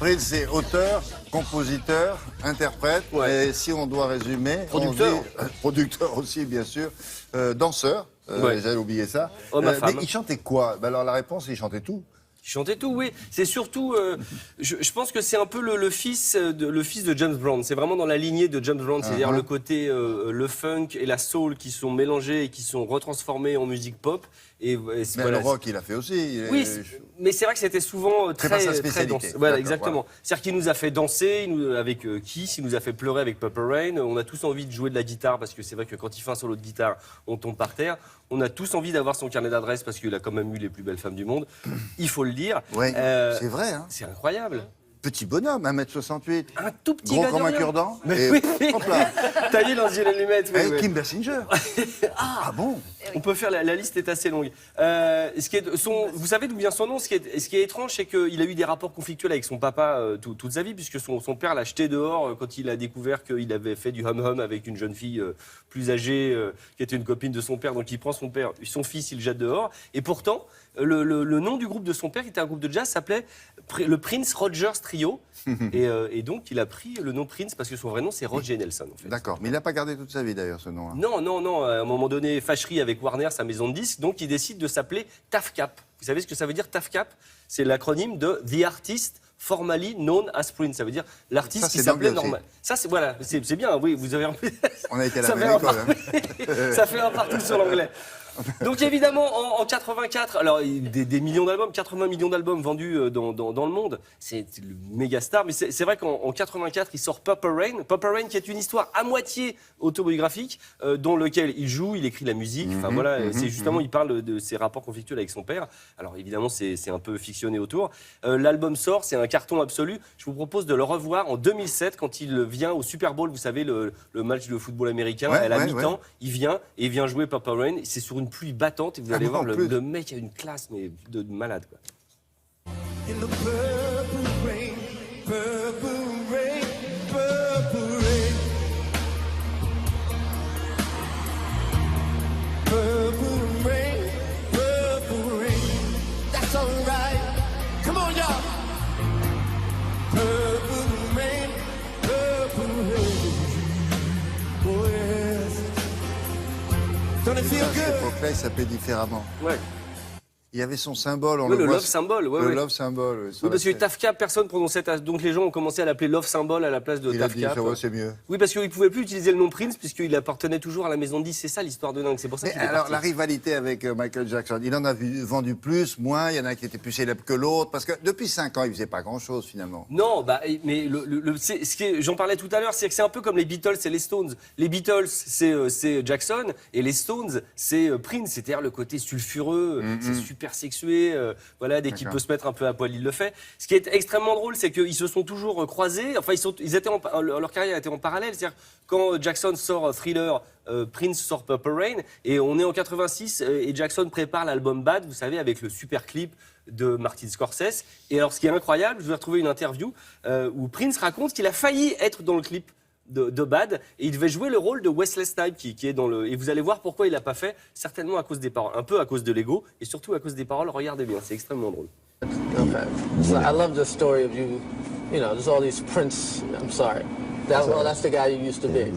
Prince, c'est auteur, compositeur, interprète, et si on doit résumer... Producteur. Producteur aussi, bien sûr. Danseur, j'avais oublié ça. Homme à femme. Mais il chantait quoi? Alors la réponse, il chantait tout. Il chantait tout, oui. C'est surtout, je pense que c'est un peu le fils de James Brown. C'est vraiment dans la lignée de James Brown, c'est-à-dire le côté le funk et la soul qui sont mélangés et qui sont retransformés en musique pop. Mais le rock, il a fait aussi. Oui, mais c'est vrai que c'était souvent très danse. Voilà, exactement. Voilà. C'est-à-dire qu'il nous a fait danser avec Kiss, il nous a fait pleurer avec Purple Rain. On a tous envie de jouer de la guitare parce que c'est vrai que quand il fait un solo de guitare, on tombe par terre. On a tous envie d'avoir son carnet d'adresses parce qu'il a quand même eu les plus belles femmes du monde. Il faut le dire. Ouais, c'est vrai. Hein. C'est incroyable. Petit bonhomme, 1m68. Un tout petit gros gars comme un de cure-dent. Mais oui, taillé dans une allumette. Kim Basinger. Ah bon? On peut faire, la liste est assez longue. Vous savez d'où vient son nom? Ce qui est étrange, c'est qu'il a eu des rapports conflictuels avec son papa toute sa vie, puisque son père l'a jeté dehors quand il a découvert qu'il avait fait du hum-hum avec une jeune fille plus âgée, qui était une copine de son père. Donc il prend son fils, il le jette dehors. Et pourtant, le nom du groupe de son père, qui était un groupe de jazz, s'appelait le Prince Rogers Trio. Et donc, il a pris le nom Prince parce que son vrai nom, c'est Roger Nelson. En fait. D'accord, mais il n'a pas gardé toute sa vie d'ailleurs ce nom-là. Non. À un moment donné, fâcherie avec Warner, sa maison de disques, donc il décide de s'appeler TAFCAP. Vous savez ce que ça veut dire, TAFCAP? C'est l'acronyme de The Artist Formerly Known as Prince. Ça veut dire l'artiste qui s'appelait normal. Ça, c'est bien, oui, vous avez... On a été à la même école. Hein. Ça fait un partout sur l'anglais. Donc évidemment, en 84, alors des millions d'albums, 80 millions d'albums vendus dans le monde, c'est le méga star. Mais c'est vrai qu'en 84, il sort Purple Rain, qui est une histoire à moitié autobiographique, dans lequel il joue, il écrit la musique. Enfin voilà, c'est justement, il parle de ses rapports conflictuels avec son père. Alors évidemment, c'est un peu fictionné autour. L'album sort, c'est un carton absolu. Je vous propose de le revoir en 2007 quand il vient au Super Bowl. Vous savez, le match de football américain, à la mi-temps, il vient jouer Purple Rain. C'est sur une pluie battante et vous allez voir, le mec a une classe mais de malade quoi. In the purple rain, purple rain, purple rain. Purple rain, purple rain. That's alright. Come on y'all. Purple rain, purple rain. Oh yes. Don't it feel good? Là, il s'appelait différemment. Ouais. Il y avait son symbole, le love symbol, love symbol. Oui, parce que TAFCAP, personne prononçait. Donc les gens ont commencé à l'appeler love symbol à la place de TAFCAP. Il a dit, c'est mieux. Oui, parce qu'il ne pouvait plus utiliser le nom Prince, puisqu'il appartenait toujours à la maison de disques. C'est ça l'histoire de dingue. C'est pour ça qu'il est alors, parti. la rivalité avec Michael Jackson, il en a vendu plus, moins, il y en a qui étaient plus célèbres que l'autre, parce que depuis 5 ans, il ne faisait pas grand-chose finalement. Non, mais j'en parlais tout à l'heure, c'est que c'est un peu comme les Beatles et les Stones. Les Beatles, c'est Jackson, et les Stones, c'est Prince. C'est-à-dire le côté sulfureux, c'est super sexué. Voilà, dès qu'il peut se mettre un peu à poil, il le fait. Ce qui est extrêmement drôle, c'est qu'ils se sont toujours croisés. Enfin, leur carrière était en parallèle. C'est-à-dire, quand Jackson sort Thriller, Prince sort Purple Rain, et on est en 86, et Jackson prépare l'album Bad, vous savez, avec le super clip de Martin Scorsese. Et alors, ce qui est incroyable, je vous ai retrouvé une interview où Prince raconte qu'il a failli être dans le clip de Bad, et il devait jouer le rôle de Wesley Snipes qui est dans le... Et vous allez voir pourquoi il l'a pas fait, certainement à cause des paroles, un peu à cause de l'ego, et surtout à cause des paroles. Regardez bien, c'est extrêmement drôle. Okay. So I love the story of you, there's all these Prince, I'm sorry. That's the guy you used to be.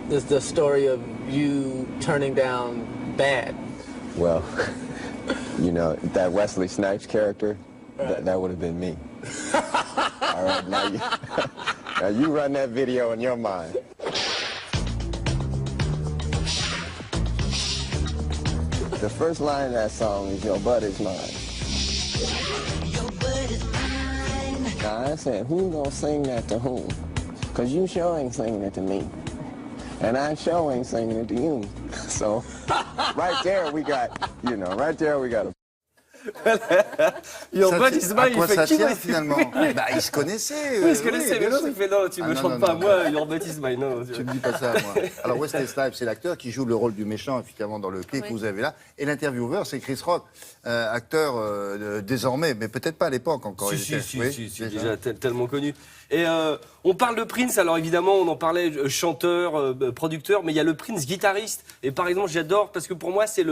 There's the story of you turning down Bad. Well, that Wesley Snipes character, that would have been me. All right, now you run that video in your mind. The first line of that song is "Your butt is mine." Your butt is mine. Now I said, who gonna sing that to whom? Cause you sure ain't singing it to me, and I sure ain't singing it to you. So, right there we got a. Your butt is mine, il fait qui finalement? Il se connaissait. Oui, il se connaissait, mais l'autre il fait non, tu me chantes pas, moi, Your butt is mine. Non, tu me dis pas ça, moi. Alors Wesley Snipes, c'est l'acteur qui joue le rôle du méchant, effectivement, dans le clip que vous avez là. Et l'intervieweur, c'est Chris Rock, acteur désormais, mais peut-être pas à l'époque encore. Si, déjà tellement connu. Et on parle de Prince, alors évidemment, on en parlait, chanteur, producteur, mais il y a le Prince guitariste. Et par exemple, j'adore, parce que pour moi, c'est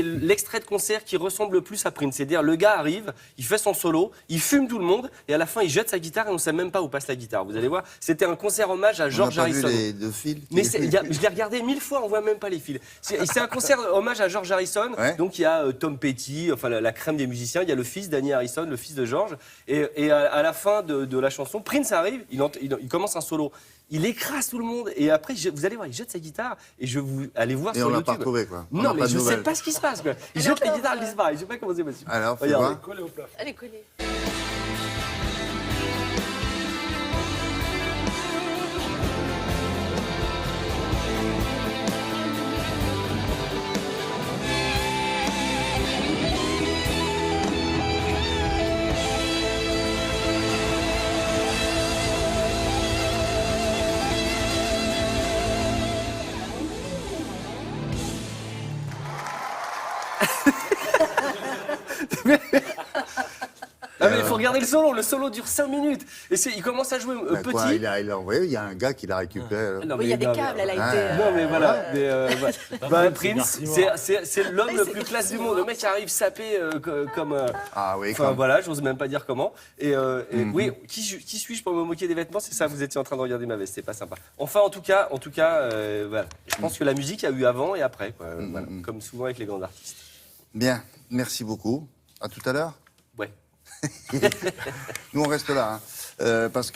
l'extrait de concert qui ressemble le plus à Prince. Prince. C'est-à-dire, le gars arrive, il fait son solo, il fume tout le monde, et à la fin, il jette sa guitare et on ne sait même pas où passe la guitare. Vous allez voir, c'était un concert hommage à George On n'a pas Harrison. vu les deux fils. Mais je l'ai regardé 1000 fois, on voit même pas les fils. C'est un concert hommage à George Harrison. Ouais. Donc il y a Tom Petty, enfin la crème des musiciens. Il y a le fils Danny Harrison, le fils de George. Et à la fin de la chanson, Prince arrive, il commence un solo. Il écrase tout le monde et après, vous allez voir, il jette sa guitare et je vous allez voir Et sur on l'a YouTube. pas retrouvé, quoi. On Non, n'a mais pas de je sais nouvelles. pas ce qui se passe. Quoi. Il jette la guitare, elle disparaît. Je sais pas comment c'est possible. Alors, fais Regardez. voir. Collé au plafond. Elle est collée. Ah, mais il faut regarder le solo. Le solo dure 5 minutes. Et il commence à jouer Bah, petit. quoi, il a envoyé, il y a un gars qui l'a récupéré. Non, Oui, il y a mais des non, câbles, mais- elle a Ah. été. Non mais voilà, Prince, Prince, c'est c'est l'homme le plus classe du monde. Le mec arrive sapé comme. Ah oui, Enfin quand voilà, j'ose même pas dire comment. Et oui, qui suis-je pour me moquer des vêtements? C'est ça, vous étiez en train de regarder ma veste, c'est pas sympa. Enfin, en tout cas, voilà. Je pense que la musique a eu avant et après, quoi. Voilà. Comme souvent avec les grands artistes. Bien, merci beaucoup. À tout à l'heure. Ouais. Nous, on reste là, hein, parce